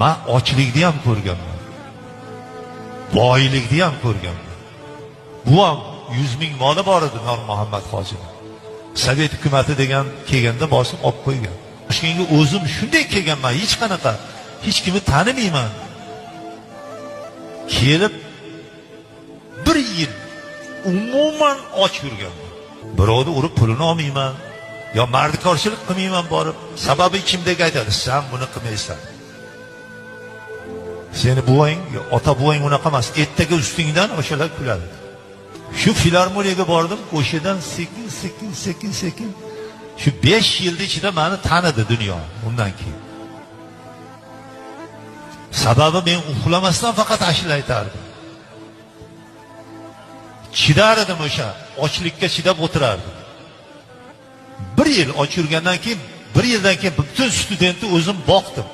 Men ochlikni ham ko'rganman. Boylikni ham ko'rganman. Bu ham 100 ming moli bor edi Nur Muhammad hojining. Sovet hukumati degan kelganda bosib olib qo'ygan. Toshkentga o'zim shunday kelganman, hech qanaqa, hech kimni tanimayman. Kelib 1 yil umuman och yurganman. Birovni urib pulini olmayman, yo mardikorchilik qilmayman borib. Sababi ichimdagi aytadi, sen buni qilmaysan. Seni buvang, ota buvang unaqa emas, ertaga ustingdan o'shalar kuladi. Shu filarmoniyaga bordim, o'shadan sekin shu 5 yilda ichida meni tanidi dunyo undan keyin. Sababi men uxlamasdan faqat ashula aytardim. Chidar edim o'sha, ochlikka chidab o'tirardim. 1 yil och yurgandan keyin, 1 yildan keyin butun studentni o'zim boqdim.